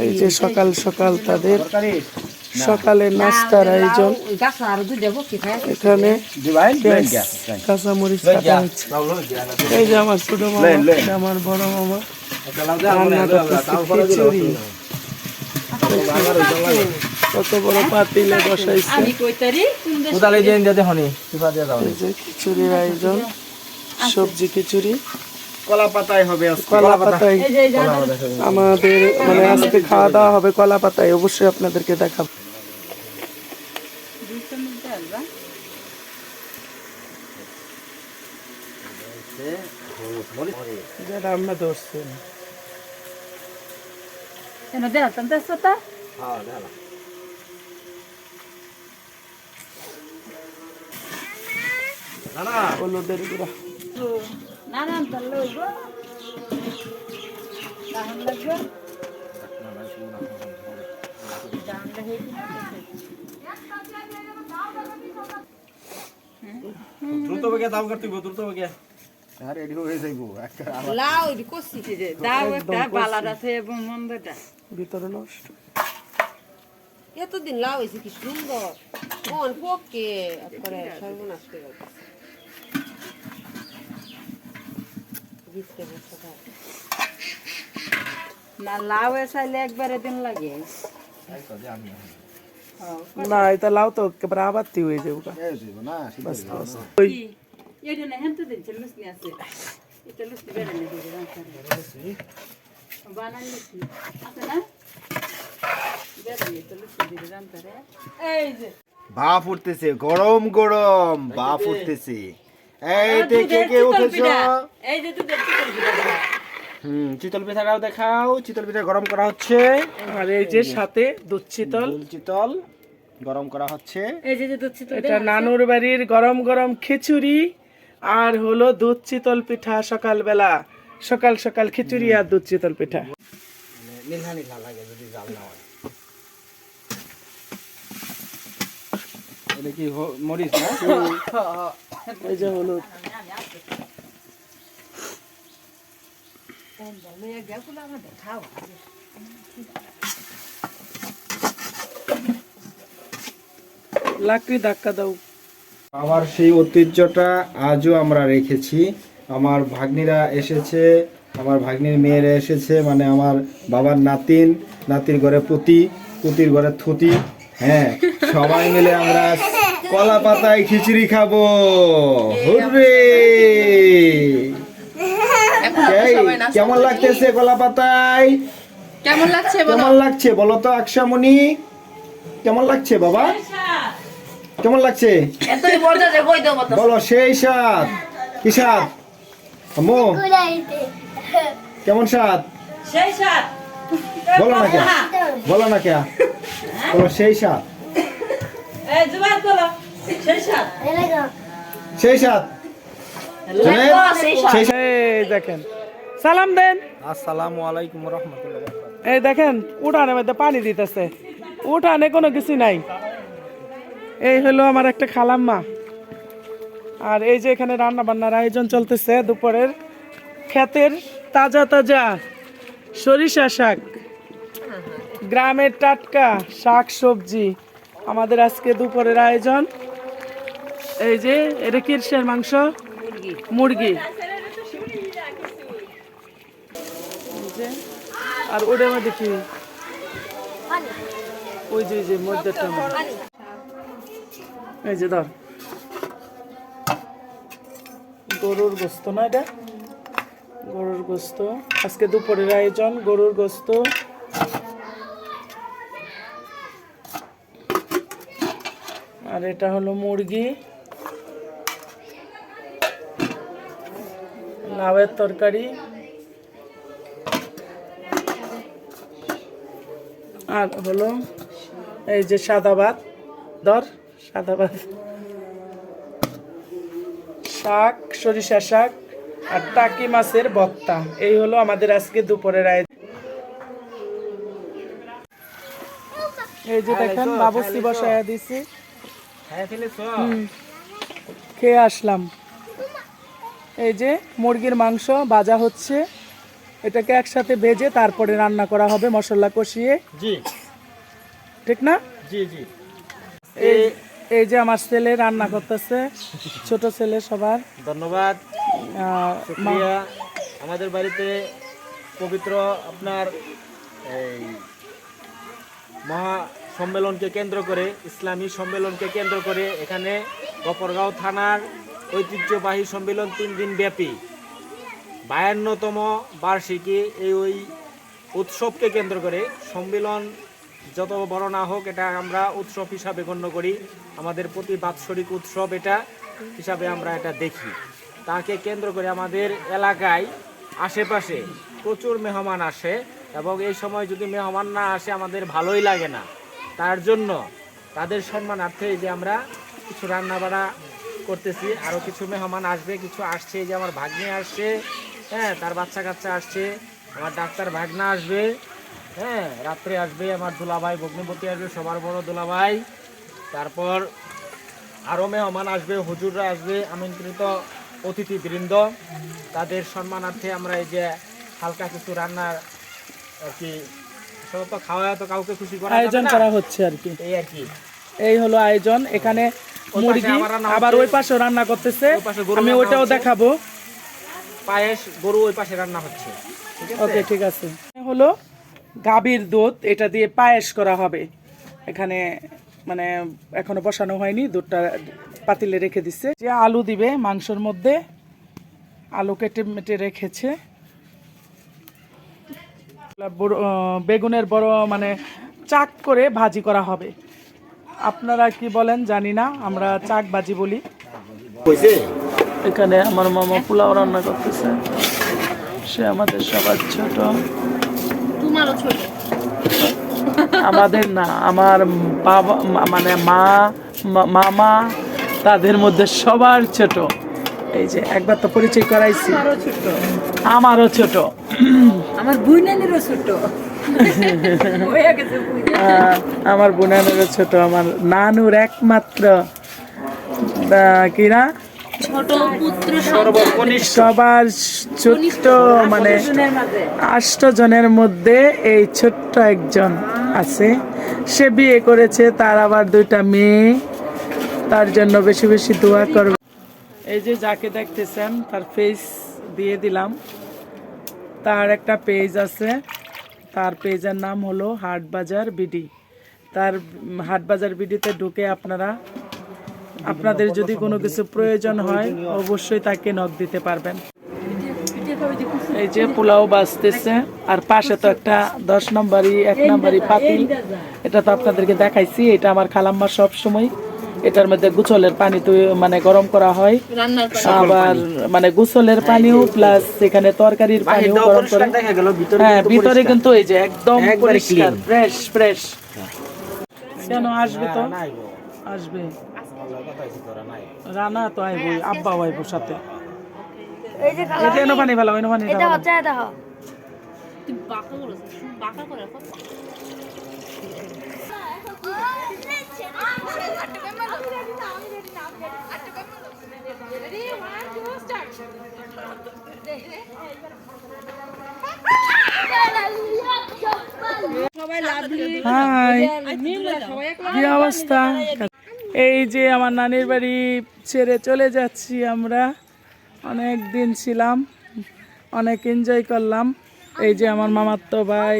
এই যে সকাল সকাল তাদের সকালের নাস্তার আয়োজন। এখানে কাঁচামরিচ কাটা হচ্ছে। এই যে আমার ছোট মামা, আমার বড় মামা রান্না করতেছে খিচুড়ি। কত বড় পাতিলে বসাইছে। খিচুড়ির আয়োজন, সবজি খিচুড়ি, কলা পাতায় হবে। কলা পাতায় আমাদের মানে আজকে খাওয়া দাওয়া হবে কলা পাতায়। অবশ্যই আপনাদেরকে দেখাবো। রান্না ধরছেন হলুদের গুঁড়া। দ্রুত বেগে দাম করতে দ্রুত বেগে রেডি হয়ে যাইব। লাউ কষি যে দাও একটা বালাটা এবং মন্দটা ভিতরে নষ্ট। এতদিন লাউ হয়েছে কি সুন্দর, মন পকে করে সর্বনাশ করে না। লাউ চাইলে একবারে দিন লাগে না, এটা লাউ তো একেবারে আবারতি হয়ে যাবে। ভাপ উঠতেছে, গরম গরম ভাপ উঠতেছে। এই দেখে কে উঠেছো? এই যে চিতল পিঠাটাও দেখাও। চিতল পিঠা গরম করা হচ্ছে। আর এই যে সাথে দুধ চিতল গরম করা হচ্ছে। এই যে দুধ চিতল, এটা নানুর বাড়ির গরম গরম খিচুড়ি আর হলো দুধ চিতল পিঠা। সকালবেলা সকাল সকাল খিচুড়ি আর দুধ চিতল পিঠা। নীলা নীলা লাগে যদি জাল না হয়। এটা কি মরিচ না? এই যে হলুদ। লাকড়ি ধাক্কা দাও। আমার সেই ঐতিহ্যটা আজও আমরা রেখেছি। আমার ভাগ্নিরা এসেছে, আমার ভাগ্নির মেয়েরা এসেছে, মানে আমার বাবার নাতির ঘরে পুতির ঘরে থুতি। হ্যাঁ, সবাই মিলে আমরা কলা পাতায় খিচুড়ি খাবো। হুররে! কেমন লাগতেছে কলা পাতায়? কেমন লাগছে বলো তো আকশামণি? কেমন লাগছে বাবা? কেমন লাগছে বলো? সেই স্বাদ। কি স্বাদ আম্মু? কেমন স্বাদ? বলো না কে? বলো সেই স্বাদ। সেই স্বাদ। দেখেন, সালাম দেন। আসসালামু আলাইকুম ওয়া রাহমাতুল্লাহ। এই দেখেন উঠানের মধ্যে পানি দিতেছে, উঠানে কোনো কিছু নাই। এই হলো আমার একটা খালাম্মা। আর এই যে এখানে রান্না বান্নার আয়োজন চলতেছে দুপুরের। ক্ষেতের তাজা তাজা সরিষা শাক, গ্রামের টাটকা শাক সবজি আমাদের আজকে দুপুরের আয়োজন। এই যে এটা কিসের মাংস? মুরগি। আর ওটার মধ্যে কি? ওই যে মধ্যটা। এই যে ধর, গরুর গোস্ত না, এটা গরুর গোস্ত। আজকে দুপুরের আয়োজন গরুর গোস্ত। আর এটা হলো মুরগি, লাউয়ের তরকারি, আর হলো এই যে সাদা ভাত। সাদা ভাত, শাক, সরিষা শাক আর টাকি মাছের ভর্তা। এই হলো আমাদের আজকে দুপুরের আয়োজন। এই যে দেখেন বাবুর্চি বসায়া দিছি, খেয়ে আসলাম। এই যে মুরগির মাংস ভাজা হচ্ছে, এটাকে একসাথে ভেজে তারপরে রান্না করা হবে মশলা কষিয়ে, জি ঠিক না? জি জি। এই এই যে আমার ছেলে রান্না করতেছে, ছোট ছেলে সবার। ধন্যবাদ, মা শুকরিয়া। আমাদের বাড়িতে পবিত্র আপনার এই মহা সম্মেলনকে কেন্দ্র করে, ইসলামী সম্মেলনকে কেন্দ্র করে এখানে গফরগাঁও থানার ঐতিহ্যবাহী সম্মেলন 3 দিন ব্যাপী 52তম বার্ষিকী ওই উৎসবকে কেন্দ্র করে সম্মেলন যত বড় না হোক এটা আমরা উৎসব হিসাবে গণ্য করি। আমাদের প্রতি বাৎসরিক উৎসব এটা হিসাবে আমরা এটা দেখি। তাকে কেন্দ্র করে আমাদের এলাকায় আশেপাশে প্রচুর মেহমান আসে এবং এই সময় যদি মেহমান না আসে আমাদের ভালোই লাগে না। তার জন্য তাদের সম্মানার্থে এই যে আমরা কিছু রান্নাবাড়া করতেছি। আরও কিছু মেহমান আসবে, কিছু আসছে, এই যে আমার ভাগ্নে আসছে, হ্যাঁ, তার বাচ্চা কাচ্চা আসছে, আমার ডাক্তার ভাগনা আসবে, হ্যাঁ, রাত্রে আসবে আমার দুলাভাই ভগ্নিপতি আসবে, সবার বড় দুলাভাই। তারপর আরও মেহমান আসবে, হুজুররা আসবে, আমন্ত্রিত অতিথিবৃন্দ। তাদের সম্মানার্থে আমরা এই যে হালকা কিছু রান্নার আর কি, সব তো খাওয়া তো কাউকে খুশি করা যাবে আয়োজন না, করা হচ্ছে আর কি। এই আর কি। এই হলো আয়োজন। এখানে মুরগি, আমার রান্না আবার হচ্ছে। ওই পাশে রান্না করতেছে, ওই পাশে গরু আমি রান্না ওইটাও হচ্ছে। দেখাবো। পায়েস গরু ওই পাশে রান্না হচ্ছে, ঠিক আছে? ওকে, ঠিক আছে। হলো গাভীর দুধ, এটা দিয়ে পায়েস করা হবে। এখানে মানে এখনো বসানো হয়নি, দুধটা পাতিলে রেখে দিচ্ছে। যে আলু দিবে মাংসের মধ্যে, আলু কেটে মেটে রেখেছে। বেগুনের বড় মানে চাক করে ভাজি করা হবে। আপনারা কি বলেন জানি না, আমরা চাক ভাজি বলি। এখানে আমার মামা পোলাও রান্না করতেছে, সে আমাদের সবার ছোট। তোমারও ছোট। আমাদের না, আমার বাবা মানে মামা, তাদের মধ্যে সবার ছোট। এই যে একবার তো পরিচয় করাইছি, আমারও ছোট, আমার বুইনানিরও ছোট। আমার বোনানেরও ছোট, আমার নানুর একমাত্র কিনা ছোট পুত্র সবার ছোট্ট, মানে 8 জনের মধ্যে এই ছোট্ট একজন আছে। সে বিয়ে করেছে, তার আবার 2টা মেয়ে। তার জন্য বেশি বেশি দোয়া করবে। এই যে যাকে দেখতেছেন তার ফেস দিয়ে দিলাম। তার একটা পেজ আছে, তার পেজের নাম হলো হাটবাজার বিডি। তার হাটবাজার বিডিতে ঢুকে আপনাদের যদি কোনো কিছু প্রয়োজন হয় অবশ্যই তাকে নক দিতে পারবেন। এই যে পোলাও বাজতেছে, আর পাশে তো একটা 10 নম্বরই 1 নম্বরই পাতিল, এটা তো আপনাদেরকে দেখাইছি। এটা আমার খালাম্মা সব সময় এটার মধ্যে গোসলের পানি তো মানে গরম করা হয়, আবার মানে গোসলের পানিও প্লাস এখানে তরকারির পানিও গরম করে। হ্যাঁ, ভিতরে কিন্তু এই যে একদম পরিষ্কার, ফ্রেশ ফ্রেশ। কেন আসবে তো, আসবে রানা তো আইব, আব্বাও আইব সাথে। এই যে এনো পানি ফেলাও, এনো পানি এটা হচ্ছে দেখো তুমি বাঁকা করেছো, বাঁকা করে রাখো। হাই, কি অবস্থা? এই যে আমার নানির বাড়ি ছেড়ে চলে যাচ্ছি আমরা। অনেক দিন ছিলাম, অনেক এনজয় করলাম। এই যে আমার মামাতো ভাই,